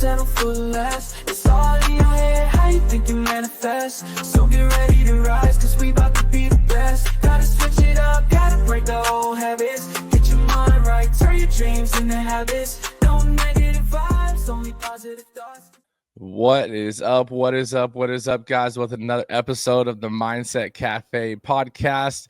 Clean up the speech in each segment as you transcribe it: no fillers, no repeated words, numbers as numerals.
settle for less. It's all in your head, how you think you manifest. So get ready to rise, cause we about to be the best. Gotta switch it up, gotta break the old habits. Get your mind right, turn your dreams into habits. No negative vibes, only positive thoughts. What is up? What is up? What is up, guys? With another episode of the Mindset Cafe podcast.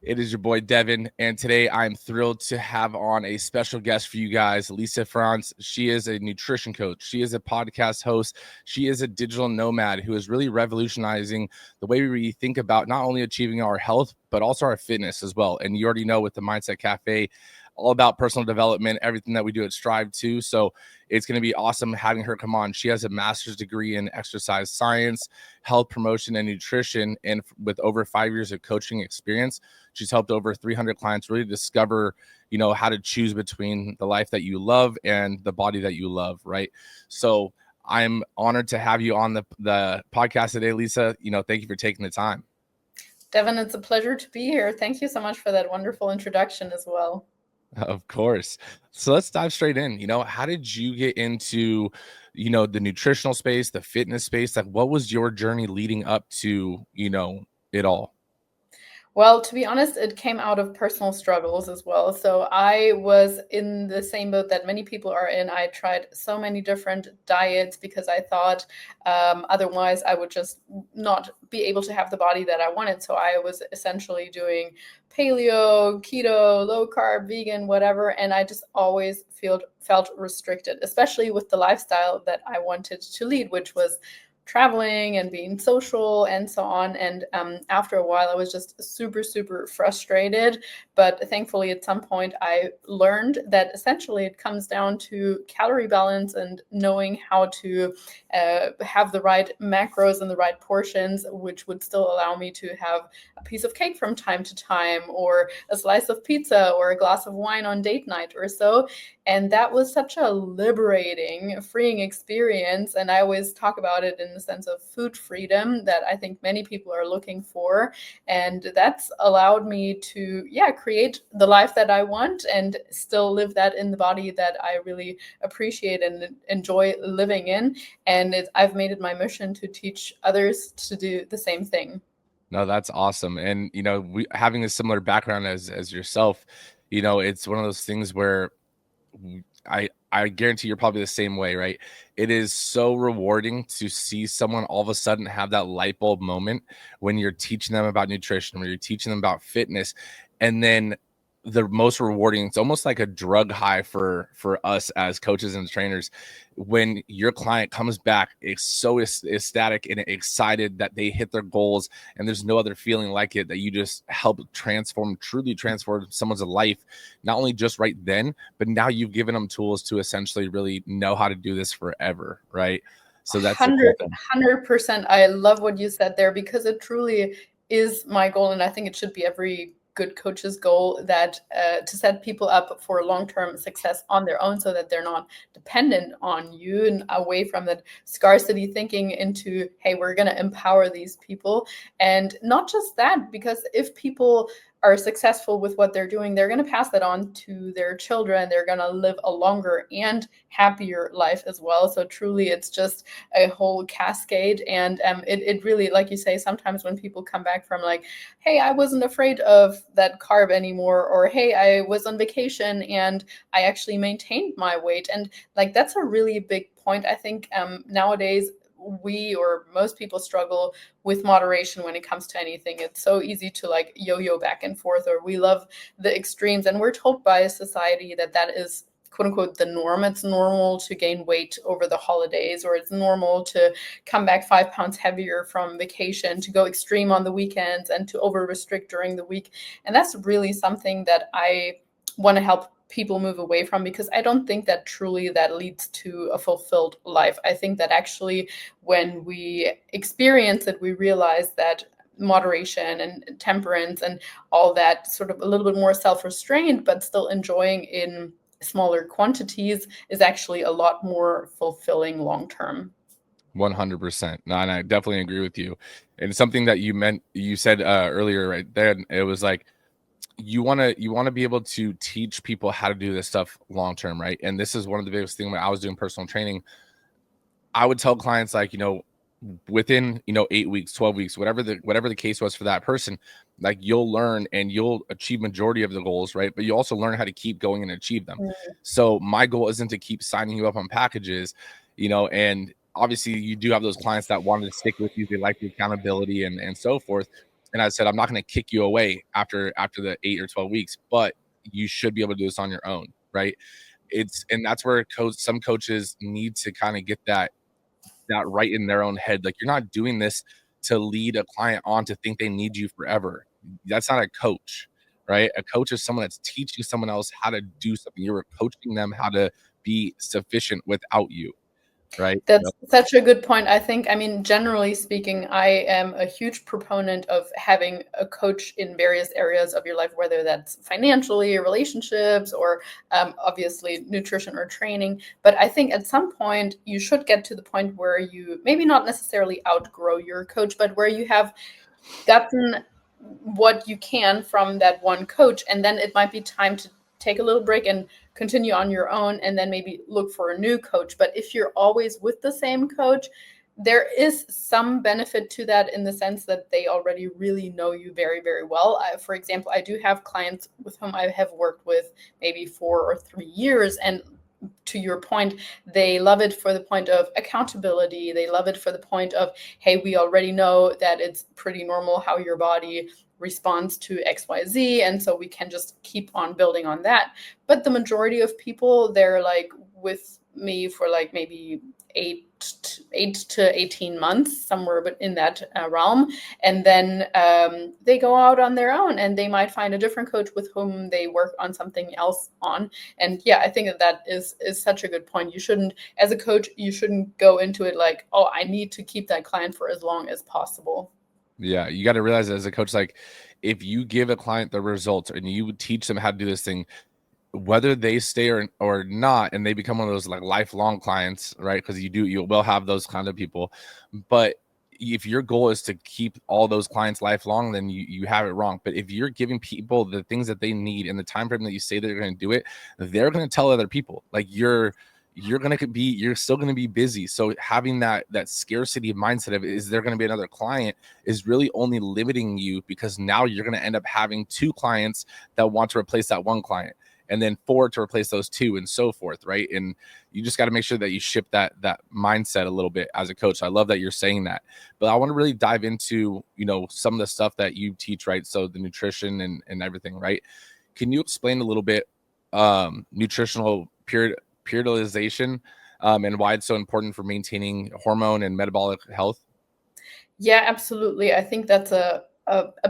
It is your boy Devan, and today I'm thrilled to have on a special guest for you guys, Lisa Franz. She is a nutrition coach. She is a podcast host. She is a digital nomad who is really revolutionizing the way we think about not only achieving our health, but also our fitness as well. And you already know with the Mindset Cafe, all about personal development, everything that we do at Strive to. So it's going to be awesome having her come on. She has a master's degree in exercise science, health promotion, and nutrition. And with over 5 years of coaching experience, she's helped over 300 clients really discover, how to choose between the life that you love and the body that you love, right? So I'm honored to have you on the podcast today, Lisa. Thank you for taking the time. Devan, it's a pleasure to be here. Thank you so much for that wonderful introduction as well. Of course. So let's dive straight in. How did you get into, the nutritional space, the fitness space? Like, what was your journey leading up to, it all? Well, to be honest, it came out of personal struggles as well. So I was in the same boat that many people are in. I tried so many different diets because I thought otherwise I would just not be able to have the body that I wanted. So I was essentially doing paleo, keto, low carb, vegan, whatever. And I just always felt restricted, especially with the lifestyle that I wanted to lead, which was traveling and being social and so on. And after a while, I was just super, super frustrated. But thankfully, at some point, I learned that essentially it comes down to calorie balance and knowing how to have the right macros and the right portions, which would still allow me to have a piece of cake from time to time, or a slice of pizza, or a glass of wine on date night or so. And that was such a liberating, freeing experience. And I always talk about it in the sense of food freedom that I think many people are looking for. And that's allowed me to, create the life that I want and still live that in the body that I really appreciate and enjoy living in. And I've made it my mission to teach others to do the same thing. No, that's awesome. And, we having a similar background as yourself, it's one of those things where I guarantee you're probably the same way, right? It is so rewarding to see someone all of a sudden have that light bulb moment when you're teaching them about nutrition, when you're teaching them about fitness. And then the most rewarding, it's almost like a drug high for us as coaches and trainers, when your client comes back, it's so ecstatic and excited that they hit their goals, and there's no other feeling like it, that you just help truly transform someone's life, not only just right then, but now you've given them tools to essentially really know how to do this forever, right? So that's 100%. I love what you said there, because it truly is my goal, and I think it should be every good coach's goal, that to set people up for long-term success on their own, so that they're not dependent on you, and away from that scarcity thinking into, hey, we're going to empower these people. And not just that, because if people are successful with what they're doing, they're going to pass that on to their children. They're going to live a longer and happier life as well. So truly, it's just a whole cascade. And it really, like you say, sometimes when people come back from like, hey, I wasn't afraid of that carb anymore, or hey, I was on vacation and I actually maintained my weight. And like, that's a really big point. I think nowadays, we or most people struggle with moderation when it comes to anything. It's so easy to like yo-yo back and forth, or we love the extremes, and we're told by society that is quote unquote the norm. It's normal to gain weight over the holidays, or it's normal to come back 5 pounds heavier from vacation, to go extreme on the weekends, and to over restrict during the week. And that's really something that I want to help people move away from, because I don't think that truly that leads to a fulfilled life. I think that actually when we experience it, we realize that moderation and temperance and all that, sort of a little bit more self-restrained, but still enjoying in smaller quantities, is actually a lot more fulfilling long-term. 100%. No, and I definitely agree with you. And something that you said earlier right there, it was like, you want to be able to teach people how to do this stuff long term, right? And this is one of the biggest things when I was doing personal training. I would tell clients like, within 8 weeks, 12 weeks, whatever the case was for that person, like you'll learn and you'll achieve majority of the goals, right? But you also learn how to keep going and achieve them. So my goal isn't to keep signing you up on packages, and obviously you do have those clients that wanted to stick with you, they like the accountability and so forth. And I said, I'm not going to kick you away after the 8 or 12 weeks, but you should be able to do this on your own, right? And that's where some coaches need to kind of get that right in their own head. Like, you're not doing this to lead a client on to think they need you forever. That's not a coach, right? A coach is someone that's teaching someone else how to do something. You're coaching them how to be sufficient without you, right? That's such a good point. I think, generally speaking, I am a huge proponent of having a coach in various areas of your life, whether that's financially, relationships, or obviously nutrition or training. But I think at some point you should get to the point where you maybe not necessarily outgrow your coach, but where you have gotten what you can from that one coach. And then it might be time to take a little break and continue on your own, and then maybe look for a new coach. But if you're always with the same coach, there is some benefit to that in the sense that they already really know you very, very well. For example, I do have clients with whom I have worked with maybe 4 or 3 years, and to your point, they love it for the point of accountability. They love it for the point of, hey, we already know that it's pretty normal how your body responds to XYZ, and so we can just keep on building on that. But the majority of people, they're like with me for like maybe 8 to 18 months, somewhere but in that realm, and then they go out on their own, and they might find a different coach with whom they work on something else on. And yeah, I think that is such a good point. You shouldn't, as a coach, you shouldn't go into it like, oh, I need to keep that client for as long as possible. Yeah, you got to realize as a coach, like if you give a client the results and you teach them how to do this thing, whether they stay or not, and they become one of those like lifelong clients, right? Because you will have those kind of people. But if your goal is to keep all those clients lifelong, then you have it wrong. But if you're giving people the things that they need in the time frame that you say they're going to do it, they're going to tell other people. Like you're still going to be busy. So having that scarcity mindset of, is there going to be another client, is really only limiting you, because now you're going to end up having 2 clients that want to replace that one client, and then 4 to replace those 2, and so forth, right? And you just got to make sure that you shift that mindset a little bit as a coach. I love that you're saying that, but I want to really dive into some of the stuff that you teach, right? So the nutrition and everything, right? Can you explain a little bit nutritional periodization and why it's so important for maintaining hormone and metabolic health? Yeah, absolutely. I think that's a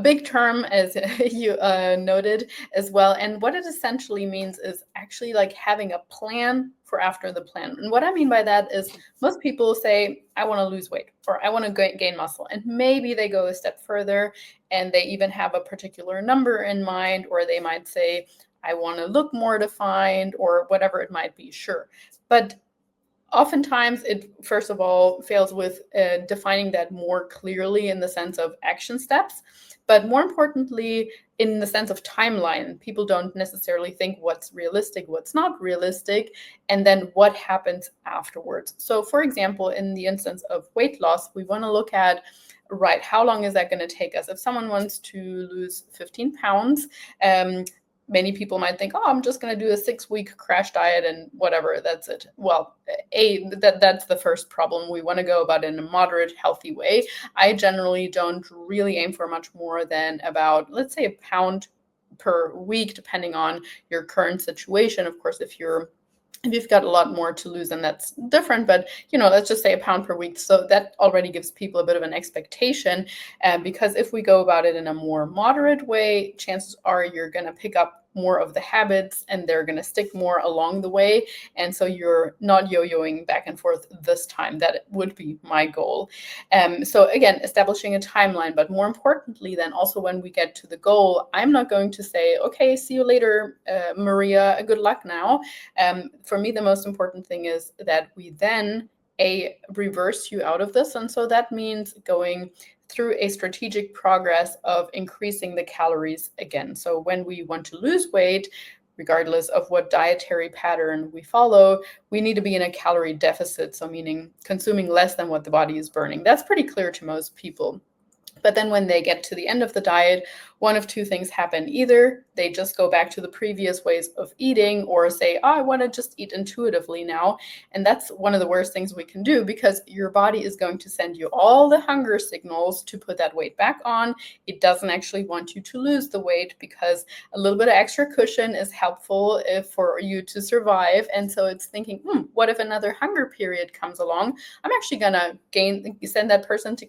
big term, as you noted as well. And what it essentially means is actually like having a plan for after the plan. And what I mean by that is, most people say, I want to lose weight, or I want to gain muscle. And maybe they go a step further and they even have a particular number in mind, or they might say, I want to look more defined, or whatever it might be. Sure. But oftentimes it, first of all, fails with defining that more clearly in the sense of action steps, but more importantly, in the sense of timeline. People don't necessarily think what's realistic, what's not realistic, and then what happens afterwards. So for example, in the instance of weight loss, we want to look at, right, how long is that going to take us? If someone wants to lose 15 pounds, many people might think, oh, I'm just going to do a 6-week crash diet and whatever, that's it. Well, that's the first problem. We want to go about it in a moderate, healthy way. I generally don't really aim for much more than about, let's say, a pound per week, depending on your current situation. Of course, if you've got a lot more to lose, then that's different. But, let's just say a pound per week. So that already gives people a bit of an expectation. Because if we go about it in a more moderate way, chances are you're going to pick up more of the habits, and they're going to stick more along the way. And so you're not yo-yoing back and forth this time. That would be my goal. So again, establishing a timeline, but more importantly, then also when we get to the goal, I'm not going to say, okay, see you later, Maria, good luck now. For me, the most important thing is that we then reverse you out of this. And so that means going through a strategic progress of increasing the calories again. So when we want to lose weight, regardless of what dietary pattern we follow, we need to be in a calorie deficit. So meaning consuming less than what the body is burning. That's pretty clear to most people. But then when they get to the end of the diet, one of two things happen. Either they just go back to the previous ways of eating, or say, oh, I want to just eat intuitively now. And that's one of the worst things we can do, because your body is going to send you all the hunger signals to put that weight back on. It doesn't actually want you to lose the weight, because a little bit of extra cushion is helpful for you to survive. And so it's thinking, what if another hunger period comes along? I'm actually going to send that person to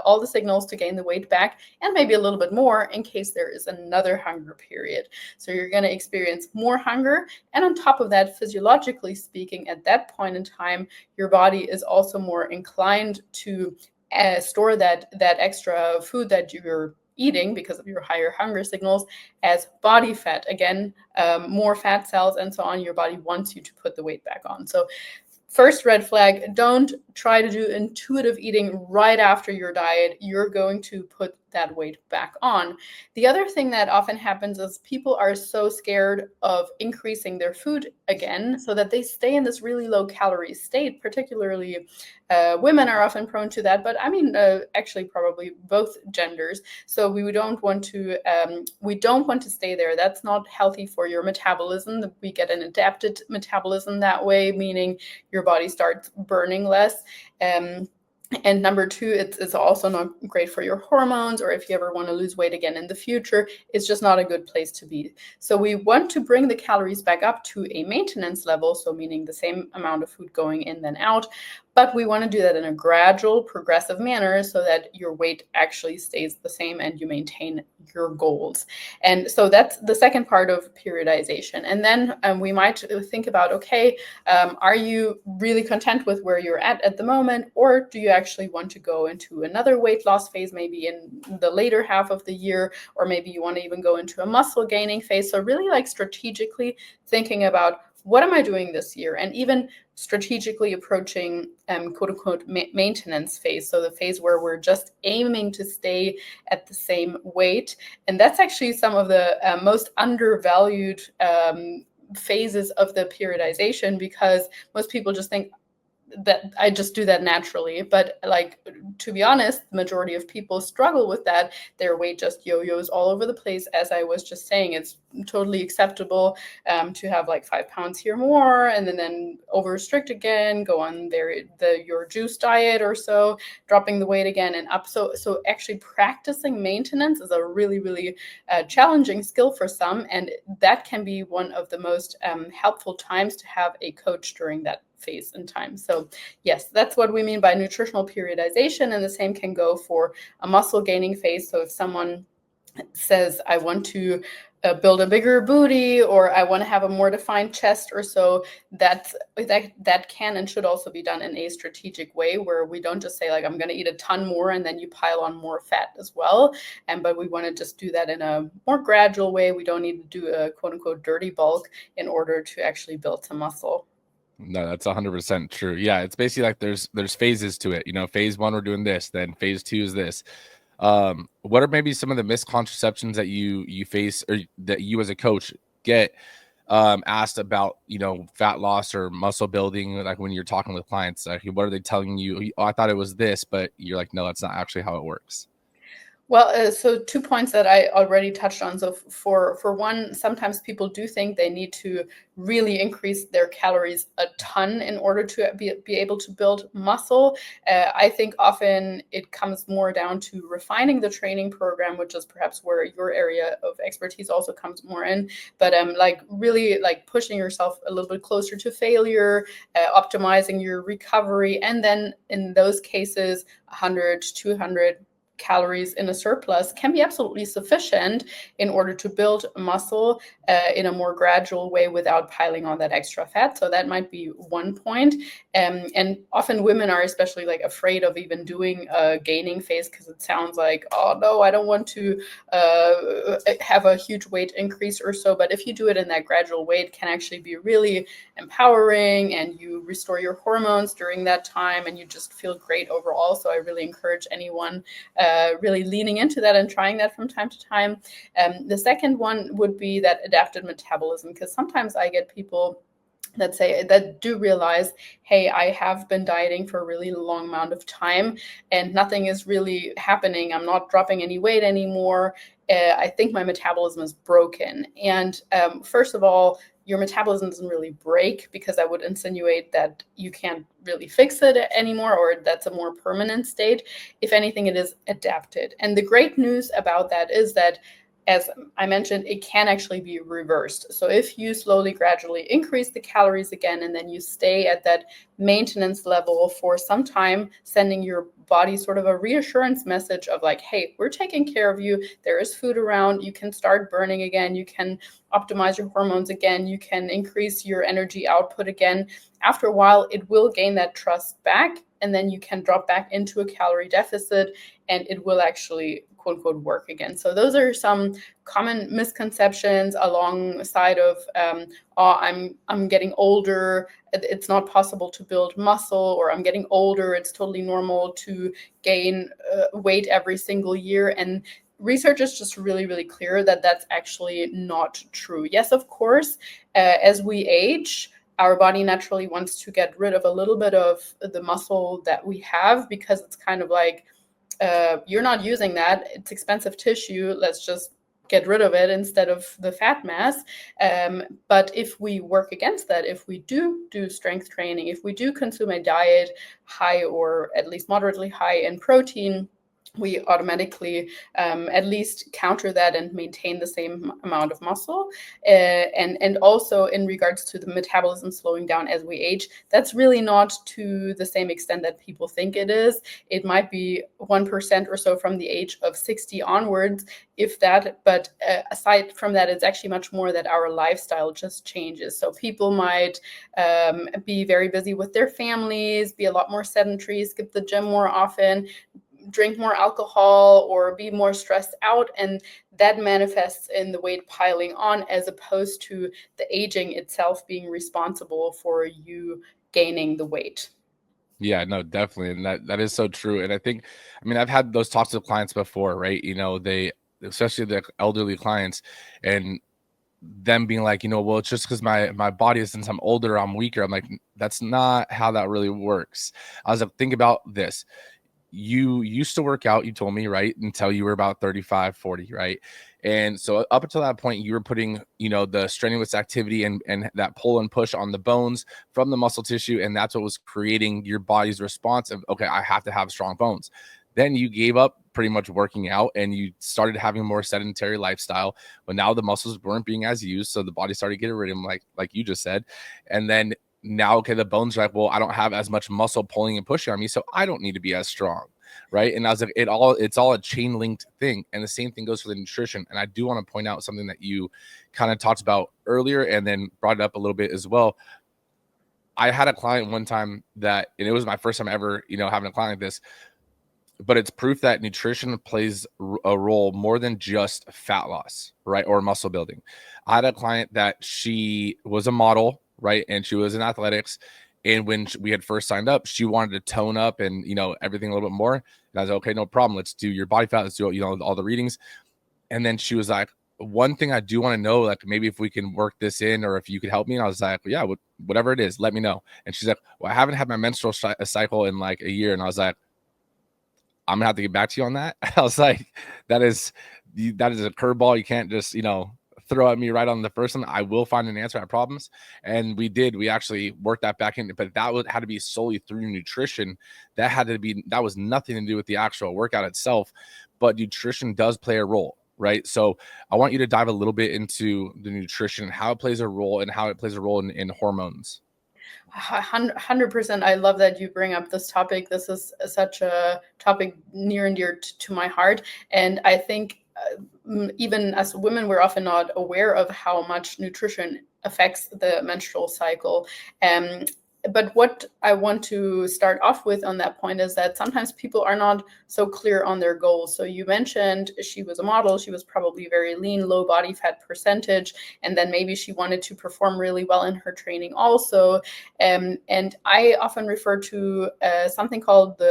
all the signals to gain the weight back, and maybe a little bit more in case there is another hunger period. So you're going to experience more hunger. And on top of that, physiologically speaking, at that point in time, your body is also more inclined to store that extra food that you're eating because of your higher hunger signals as body fat. Again, more fat cells and so on. Your body wants you to put the weight back on. So first red flag, don't try to do intuitive eating right after your diet. You're going to put that weight back on. The other thing that often happens is people are so scared of increasing their food again, so that they stay in this really low calorie state. Particularly women are often prone to that, but I mean, actually probably both genders. So we don't want to stay there. That's not healthy for your metabolism. We get an adapted metabolism that way, meaning your body starts burning less. And number two, it's also not great for your hormones, or if you ever want to lose weight again in the future, it's just not a good place to be. So we want to bring the calories back up to a maintenance level, so meaning the same amount of food going in than out, but we want to do that in a gradual, progressive manner so that your weight actually stays the same and you maintain your goals. And so that's the second part of periodization. And then we might think about, okay, are you really content with where you're at the moment, or do you actually want to go into another weight loss phase, maybe in the later half of the year, or maybe you want to even go into a muscle gaining phase? So really like strategically thinking about, what am I doing this year? And even strategically approaching quote unquote maintenance phase. So the phase where we're just aiming to stay at the same weight. And that's actually some of the most undervalued phases of the periodization, because most people just think that I just do that naturally. But like, to be honest, the majority of people struggle with that. Their weight just yo-yos all over the place. As I was just saying, it's totally acceptable to have like 5 pounds here more, and then over restrict again, go on your juice diet or so, dropping the weight again and up. So actually practicing maintenance is a really, really challenging skill for some, and that can be one of the most helpful times to have a coach during that phase in time. So yes, that's what we mean by nutritional periodization, and the same can go for a muscle gaining phase. So if someone says, I want to build a bigger booty, or I want to have a more defined chest or so, that can and should also be done in a strategic way, where we don't just say like, I'm going to eat a ton more and then you pile on more fat as well. But we want to just do that in a more gradual way. We don't need to do a quote unquote dirty bulk in order to actually build some muscle. No, that's 100% true. Yeah, it's basically like there's phases to it. You know, phase one, we're doing this, then phase two is this. What are maybe some of the misconceptions that you face, or that you as a coach get asked about, you know, fat loss or muscle building? Like when you're talking with clients, like, what are they telling you? Oh, I thought it was this, but you're like, no, that's not actually how it works. Well, so 2 points that I already touched on. So for one, sometimes people do think they need to really increase their calories a ton in order to be able to build muscle. I think often it comes more down to refining the training program, which is perhaps where your area of expertise also comes more in. But like really like pushing yourself a little bit closer to failure, optimizing your recovery, and then in those cases, 100, 200 calories in a surplus can be absolutely sufficient in order to build muscle in a more gradual way without piling on that extra fat. So that might be one point. And often women are especially like afraid of even doing a gaining phase, because it sounds like, oh no, I don't want to have a huge weight increase or so. But if you do it in that gradual way, it can actually be really empowering, and you restore your hormones during that time, and you just feel great overall. So I really encourage anyone really leaning into that and trying that from time to time. The second one would be that adapted metabolism, because sometimes I get people that do realize, hey, I have been dieting for a really long amount of time and nothing is really happening. I'm not dropping any weight anymore. I think my metabolism is broken. And first of all, your metabolism doesn't really break, because I would insinuate that you can't really fix it anymore, or that's a more permanent state. If anything, it is adapted. And the great news about that is that, as I mentioned, it can actually be reversed. So if you slowly, gradually increase the calories again, and then you stay at that maintenance level for some time, sending your body sort of a reassurance message of like, hey, we're taking care of you. There is food around. You can start burning again. You can optimize your hormones again. You can increase your energy output again. After a while, it will gain that trust back, and then you can drop back into a calorie deficit, and it will actually, quote unquote, work again. So those are some common misconceptions alongside of, I'm getting older, it's not possible to build muscle, or I'm getting older, it's totally normal to gain weight every single year. And research is just really, really clear that that's actually not true. Yes, of course, as we age, our body naturally wants to get rid of a little bit of the muscle that we have, because it's kind of like, you're not using that, it's expensive tissue, let's just get rid of it instead of the fat mass. But if we work against that, if we do strength training, if we do consume a diet high or at least moderately high in protein, we automatically at least counter that and maintain the same amount of muscle. And also in regards to the metabolism slowing down as we age, that's really not to the same extent that people think it is. It might be 1% or so from the age of 60 onwards, if that. But aside from that, it's actually much more that our lifestyle just changes. So people might be very busy with their families, be a lot more sedentary, skip the gym more often, drink more alcohol, or be more stressed out, and that manifests in the weight piling on, as opposed to the aging itself being responsible for you gaining the weight. Yeah, no, definitely. And that is so true. And I think, I mean, I've had those talks with clients before, right? They, especially the elderly clients, and them being like, well, it's just because my body is, since I'm older, I'm weaker. I'm like, that's not how that really works. I was like, think about this. You used to work out, you told me, right, until you were about 35, 40, right? And so up until that point, you were putting, the strenuous activity and that pull and push on the bones from the muscle tissue. And that's what was creating your body's response of, okay, I have to have strong bones. Then you gave up pretty much working out and you started having a more sedentary lifestyle. But now the muscles weren't being as used. So the body started getting rid of them, like you just said. And then now, okay, the bones are like, well, I don't have as much muscle pulling and pushing on me, so I don't need to be as strong, right? And I was like, it's all a chain linked thing. And the same thing goes for the nutrition. And I do want to point out something that you kind of talked about earlier and then brought it up a little bit as well. I had a client one time and it was my first time ever, having a client like this, but it's proof that nutrition plays a role more than just fat loss, right? Or muscle building. I had a client that she was a model, right? And she was in athletics. And when we had first signed up, she wanted to tone up and, everything a little bit more. And I was like, okay, no problem. Let's do your body fat. Let's do, all the readings. And then she was like, one thing I do want to know, like maybe if we can work this in, or if you could help me. And I was like, yeah, whatever it is, let me know. And she's like, well, I haven't had my menstrual cycle in like a year. And I was like, I'm gonna have to get back to you on that. I was like, that is a curveball. You can't just, throw at me right on the first one. I will find an answer, I promise. And we actually worked that back in, but that had to be solely through nutrition. That was nothing to do with the actual workout itself, but nutrition does play a role, right? So I want you to dive a little bit into the nutrition, how it plays a role and how it plays a role in hormones. 100%. I love that you bring up this topic. This is such a topic near and dear to my heart. And I think even as women, we're often not aware of how much nutrition affects the menstrual cycle. But what I want to start off with on that point is that sometimes people are not so clear on their goals. So you mentioned she was a model, she was probably very lean, low body fat percentage, and then maybe she wanted to perform really well in her training also. And I often refer to something called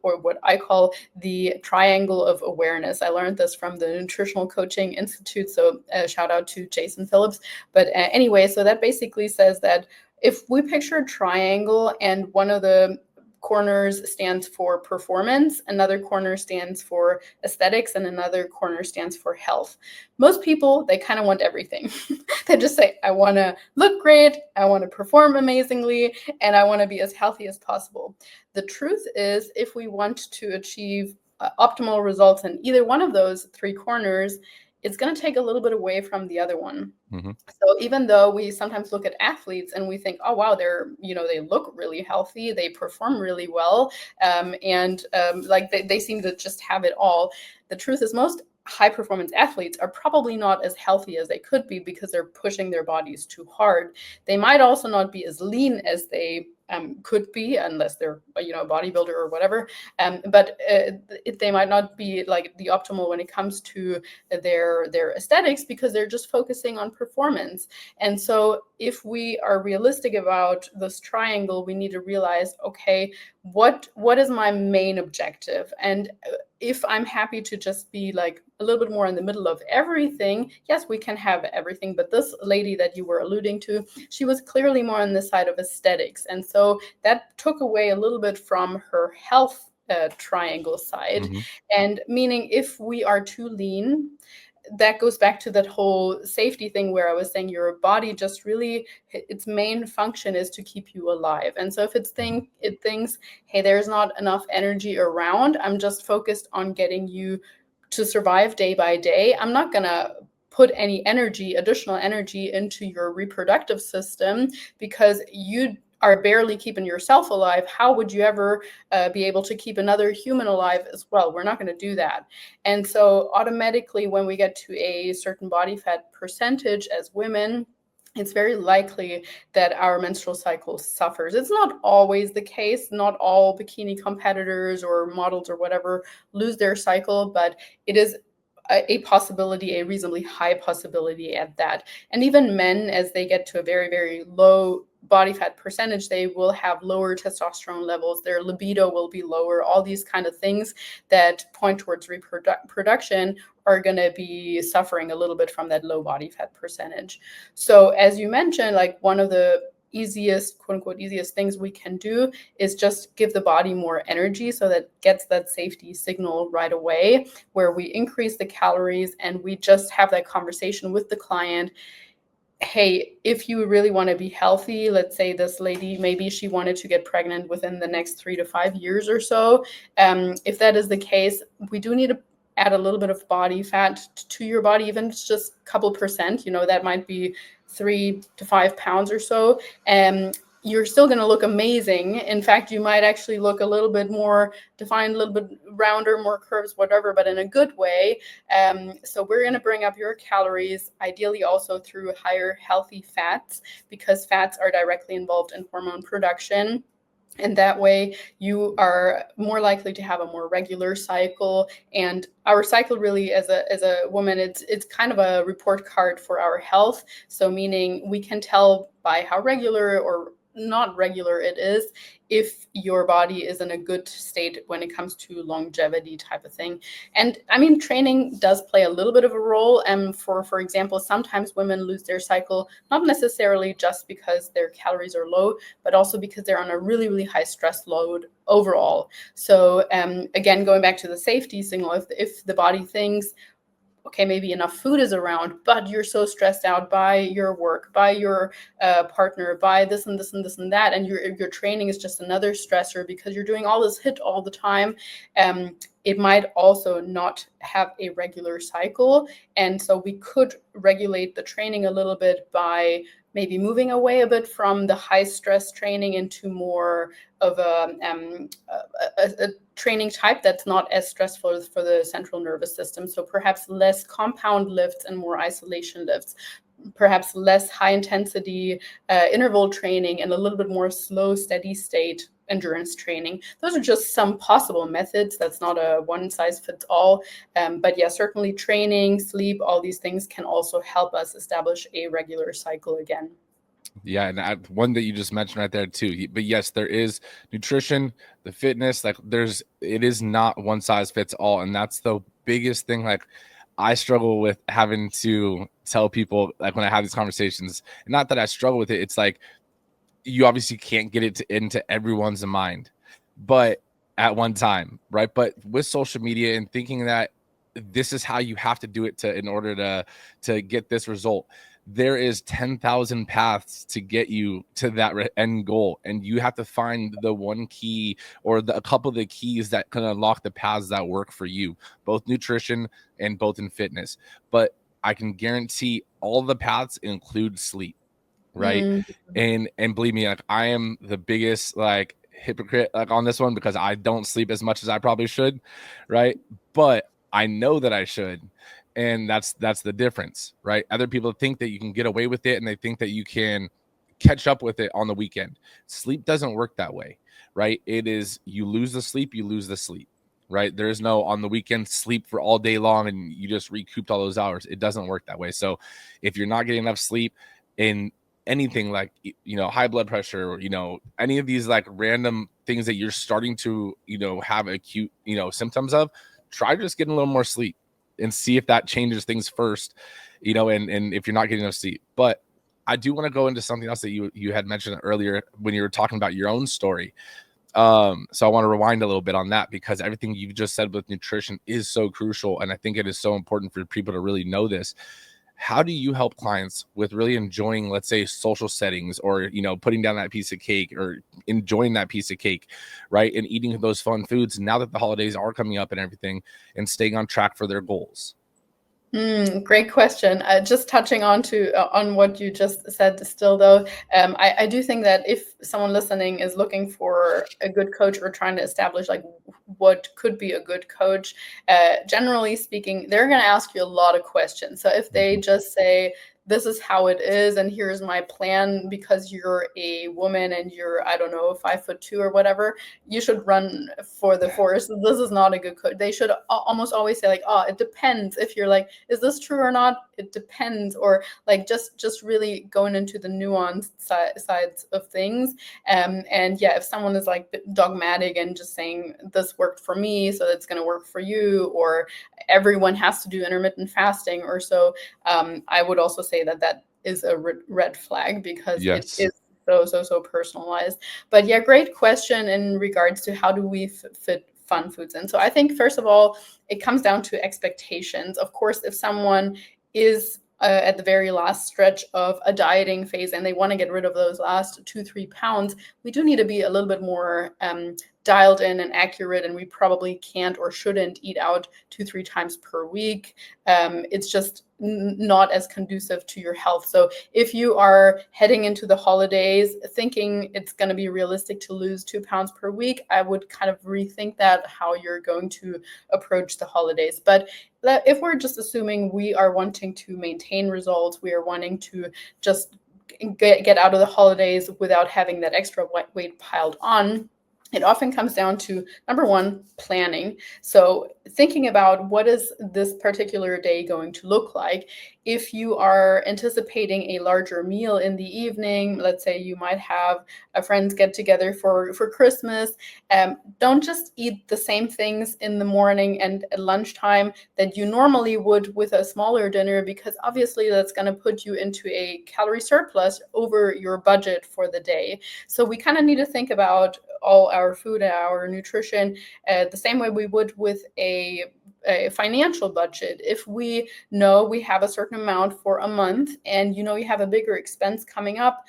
or what I call the triangle of awareness. I learned this from the Nutritional Coaching Institute, so shout out to Jason Phillips. But anyway, so that basically says that if we picture a triangle and one of the corners stands for performance, another corner stands for aesthetics, and another corner stands for health. Most people, they kind of want everything. They just say, I want to look great, I want to perform amazingly, and I want to be as healthy as possible. The truth is, if we want to achieve optimal results in either one of those three corners, it's going to take a little bit away from the other one. Mm-hmm. So even though we sometimes look at athletes and we think, oh, wow, they look really healthy, they perform really well, like they seem to just have it all. The truth is most high performance athletes are probably not as healthy as they could be because they're pushing their bodies too hard. They might also not be as lean as they could be, unless they're a bodybuilder or whatever. But they might not be like the optimal when it comes to their aesthetics because they're just focusing on performance. And so if we are realistic about this triangle, we need to realize, okay, what is my main objective? And if I'm happy to just be like a little bit more in the middle of everything, yes, we can have everything. But this lady that you were alluding to, she was clearly more on the side of aesthetics. And so that took away a little bit from her health triangle side. Mm-hmm. And meaning if we are too lean, that goes back to that whole safety thing where I was saying your body just really, its main function is to keep you alive. And so if it thinks, hey, there's not enough energy around, I'm just focused on getting you to survive day by day, I'm not going to put any additional energy into your reproductive system because you are barely keeping yourself alive. How would you ever be able to keep another human alive as well? We're not going to do that. And so automatically when we get to a certain body fat percentage as women, it's very likely that our menstrual cycle suffers. It's not always the case. Not all bikini competitors or models or whatever lose their cycle, but it is a possibility, a reasonably high possibility at that. And even men, as they get to a very, very low body fat percentage, they will have lower testosterone levels, their libido will be lower, all these kind of things that point towards reproduction are going to be suffering a little bit from that low body fat percentage. So as you mentioned, like one of the easiest, quote unquote, easiest things we can do is just give the body more energy so that gets that safety signal right away, where we increase the calories and we just have that conversation with the client. Hey, if you really want to be healthy, let's say this lady, maybe she wanted to get pregnant within the next 3 to 5 years or so. If that is the case, we do need to add a little bit of body fat to your body, even if it's just a couple percent, that might be 3 to 5 pounds or so. You're still going to look amazing. In fact, you might actually look a little bit more defined, a little bit rounder, more curves, whatever, but in a good way. So we're going to bring up your calories, ideally also through higher healthy fats, because fats are directly involved in hormone production. And that way you are more likely to have a more regular cycle. And our cycle really as a woman, it's kind of a report card for our health. So meaning we can tell by how regular or not regular it is if your body is in a good state when it comes to longevity type of thing. And I mean, training does play a little bit of a role. And for example, sometimes women lose their cycle, not necessarily just because their calories are low, but also because they're on a really, really high stress load overall. So again, going back to the safety signal, if the body thinks, okay, maybe enough food is around, but you're so stressed out by your work, by your partner, by this and this and this and that, and your training is just another stressor because you're doing all this HIIT all the time, it might also not have a regular cycle. And so we could regulate the training a little bit by maybe moving away a bit from the high stress training into more of a training type that's not as stressful for the central nervous system. So perhaps less compound lifts and more isolation lifts. perhaps less high intensity interval training and a little bit more slow, steady state endurance training. Those are just some possible methods. That's not a one size fits all. But yeah, certainly training, sleep, all these things can also help us establish a regular cycle again. Yeah, and one that you just mentioned right there too. But yes, there is nutrition, the fitness, like it is not one size fits all. And that's the biggest thing. Like I struggle with having to tell people, like when I have these conversations, and not that I struggle with it, it's like you obviously can't get it into everyone's mind, but at one time, right? But with social media and thinking that this is how you have to do it in order to get this result, there is 10,000 paths to get you to that end goal, and you have to find the one key or a couple of the keys that can unlock the paths that work for you, both nutrition and both in fitness. But I can guarantee all the paths include sleep, right? And believe me, like I am the biggest like hypocrite like on this one, because I don't sleep as much as I probably should, right? But I know that I should, and that's the difference, right? Other people think that you can get away with it, and they think that you can catch up with it on the weekend. Sleep doesn't work that way, right? It is, you lose the sleep, you lose the sleep, right? There is no on the weekend sleep for all day long and you just recouped all those hours. It doesn't work that way. So if you're not getting enough sleep in anything like, you know, high blood pressure, or, you know, any of these like random things that you're starting to, you know, have acute, you know, symptoms of, try just getting a little more sleep and see if that changes things first, you know, and if you're not getting enough sleep. But I do want to go into something else that you had mentioned earlier when you were talking about your own story. So I want to rewind a little bit on that, because everything you just said with nutrition is so crucial. And I think it is so important for people to really know this. How do you help clients with really enjoying, let's say, social settings, or, you know, putting down that piece of cake or enjoying that piece of cake, right? And eating those fun foods now that the holidays are coming up and everything, and staying on track for their goals? Great question. Just touching on what you just said still though, I do think that if someone listening is looking for a good coach or trying to establish like what could be a good coach, generally speaking, they're going to ask you a lot of questions. So if they just say, this is how it is, and here's my plan, because you're a woman and you're, I don't know, 5'2" or whatever, you should run for the forest. This is not a good coach. They should almost always say like, oh, it depends. If you're like, is this true or not? It depends. Or like just really going into the nuanced sides of things. And yeah, if someone is like dogmatic and just saying this worked for me, so it's going to work for you, or everyone has to do intermittent fasting or so, I would also say that is a red flag, because Yes. it is so personalized. But yeah, great question in regards to how do we fit fun foods in. So I think first of all, it comes down to expectations. Of course, if someone is at the very last stretch of a dieting phase and they want to get rid of those last 2-3 pounds, we do need to be a little bit more dialed in and accurate, and we probably can't or shouldn't eat out 2-3 times per week. It's just not as conducive to your health. So if you are heading into the holidays thinking it's going to be realistic to lose 2 pounds per week, I would kind of rethink that, how you're going to approach the holidays. But if we're just assuming we are wanting to maintain results, we are wanting to just get out of the holidays without having that extra weight piled on, it often comes down to, number one, planning. So thinking about what is this particular day going to look like. If you are anticipating a larger meal in the evening, let's say you might have a friends get together for Christmas, don't just eat the same things in the morning and at lunchtime that you normally would with a smaller dinner, because obviously that's going to put you into a calorie surplus over your budget for the day. So we kind of need to think about all our food and our nutrition the same way we would with a financial budget. If we know we have a certain amount for a month, and you know you have a bigger expense coming up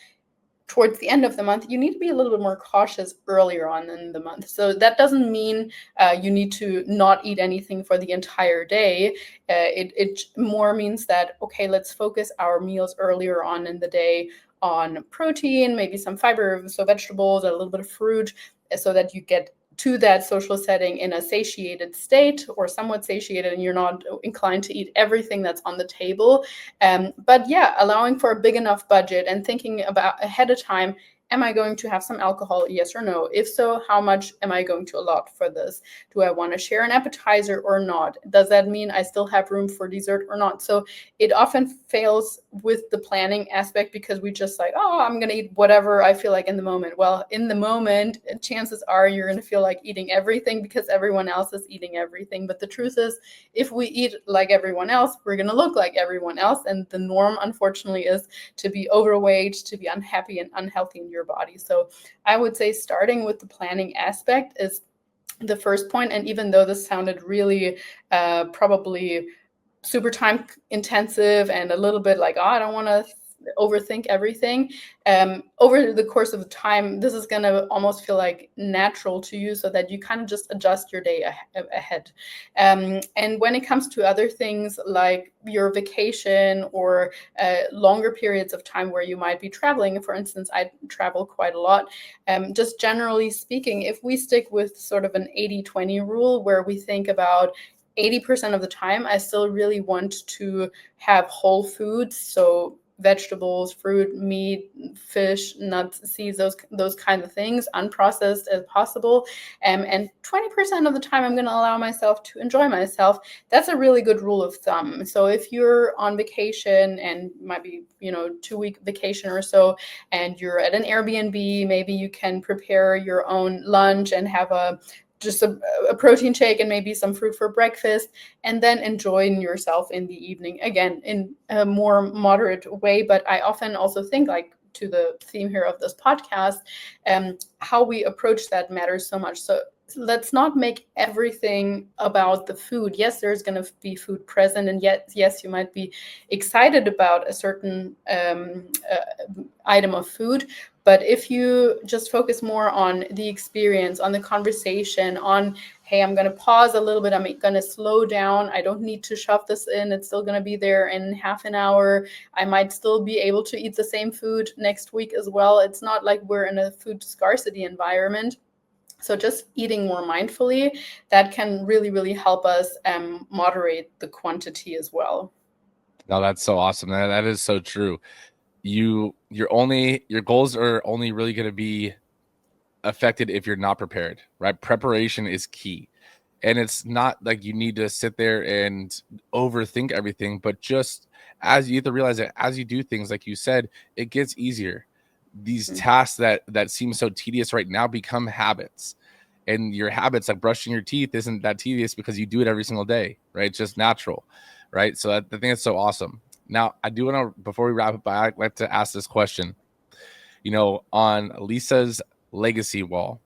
towards the end of the month, you need to be a little bit more cautious earlier on in the month. So that doesn't mean you need to not eat anything for the entire day. It more means that, okay, let's focus our meals earlier on in the day on protein, maybe some fiber, so vegetables, a little bit of fruit, so that you get to that social setting in a satiated state or somewhat satiated, and you're not inclined to eat everything that's on the table. But yeah, allowing for a big enough budget and thinking about ahead of time, am I going to have some alcohol? Yes or no? If so, how much am I going to allot for this? Do I want to share an appetizer or not? Does that mean I still have room for dessert or not? So it often fails with the planning aspect because we just like, oh, I'm going to eat whatever I feel like in the moment. Well, in the moment, chances are you're going to feel like eating everything because everyone else is eating everything. But the truth is, if we eat like everyone else, we're going to look like everyone else. And the norm, unfortunately, is to be overweight, to be unhappy and unhealthy in your body. So I would say starting with the planning aspect is the first point. And even though this sounded really probably super time intensive and a little bit like, oh, I don't want to overthink everything, over the course of time, this is going to almost feel like natural to you, so that you kind of just adjust your day ahead. And when it comes to other things like your vacation or longer periods of time where you might be traveling, for instance, I travel quite a lot. Just generally speaking, if we stick with sort of an 80-20 rule where we think about 80% of the time, I still really want to have whole foods. So vegetables, fruit, meat, fish, nuts, seeds, those kind of things, unprocessed as possible. And 20% of the time, I'm going to allow myself to enjoy myself. That's a really good rule of thumb. So if you're on vacation and might be, 2-week vacation or so, and you're at an Airbnb, maybe you can prepare your own lunch and have just a protein shake and maybe some fruit for breakfast, and then enjoying yourself in the evening, again, in a more moderate way. But I often also think, like, to the theme here of this podcast, how we approach that matters so much. So let's not make everything about the food. Yes, there's going to be food present, and yet, yes, you might be excited about a certain item of food. But if you just focus more on the experience, on the conversation, on, hey, I'm going to pause a little bit, I'm going to slow down, I don't need to shove this in, it's still going to be there in half an hour, I might still be able to eat the same food next week as well. It's not like we're in a food scarcity environment. So just eating more mindfully, that can really, really help us moderate the quantity as well. No, that's so awesome. That is so true. Your goals are only really going to be affected if you're not prepared, right? Preparation is key. And it's not like you need to sit there and overthink everything, but just as you have to realize that as you do things, like you said, it gets easier. These tasks that seem so tedious right now become habits. And your habits, like brushing your teeth, isn't that tedious because you do it every single day, right? It's just natural, right? So I think it's so awesome. Now, I do want to, before we wrap up, I'd like to ask this question. On Lisa's legacy wall,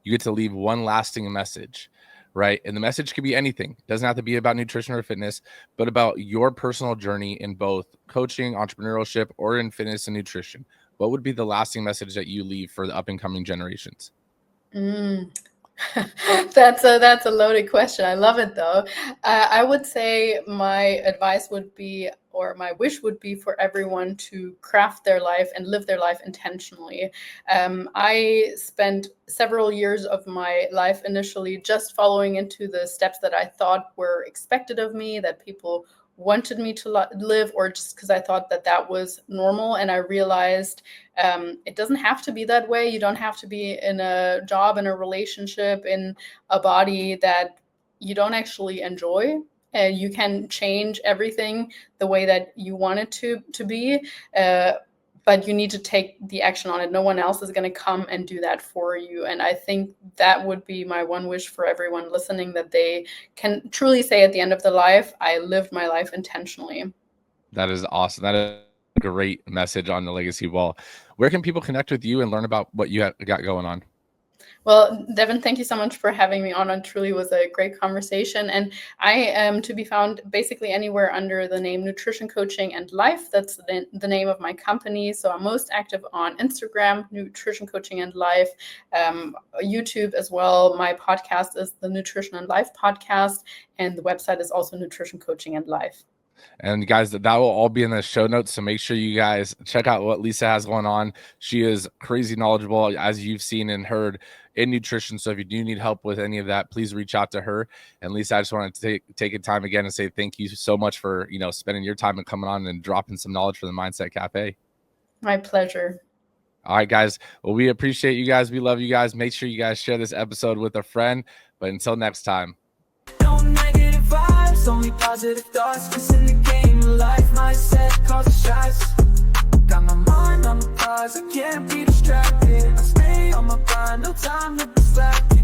you get to leave one lasting message, right? And the message could be anything. It doesn't have to be about nutrition or fitness, but about your personal journey in both coaching, entrepreneurship, or in fitness and nutrition. What would be the lasting message that you leave for the up and coming generations? That's a loaded question. I love it though. I would say my advice would be, or my wish would be, for everyone to craft their life and live their life intentionally. I spent several years of my life initially just following into the steps that I thought were expected of me, that people wanted me to live, or just because I thought that was normal. And I realized it doesn't have to be that way. You don't have to be in a job, in a relationship, in a body that you don't actually enjoy. You can change everything the way that you want it to be. But you need to take the action on it. No one else is going to come and do that for you. And I think that would be my one wish for everyone listening, that they can truly say at the end of their life, I lived my life intentionally. That is awesome. That is a great message on the legacy wall. Where can people connect with you and learn about what you got going on? Well, Devan, thank you so much for having me on. It truly was a great conversation. And I am to be found basically anywhere under the name Nutrition Coaching and Life. That's the name of my company. So I'm most active on Instagram, Nutrition Coaching and Life, YouTube as well. My podcast is the Nutrition and Life podcast, and the website is also Nutrition Coaching and Life. And guys, that will all be in the show notes. So make sure you guys check out what Lisa has going on. She is crazy knowledgeable, as you've seen and heard, in nutrition. So if you do need help with any of that, please reach out to her. And Lisa, I just want to take a time again and say thank you so much for, spending your time and coming on and dropping some knowledge for the Mindset Cafe. My pleasure. All right, guys. Well, we appreciate you guys. We love you guys. Make sure you guys share this episode with a friend. But until next time. No negative vibes, only positive thoughts. Cause in the game of life, mindset causes stress. Got my mind on the prize, I can't be distracted. I stay on my grind, no time to be slacking.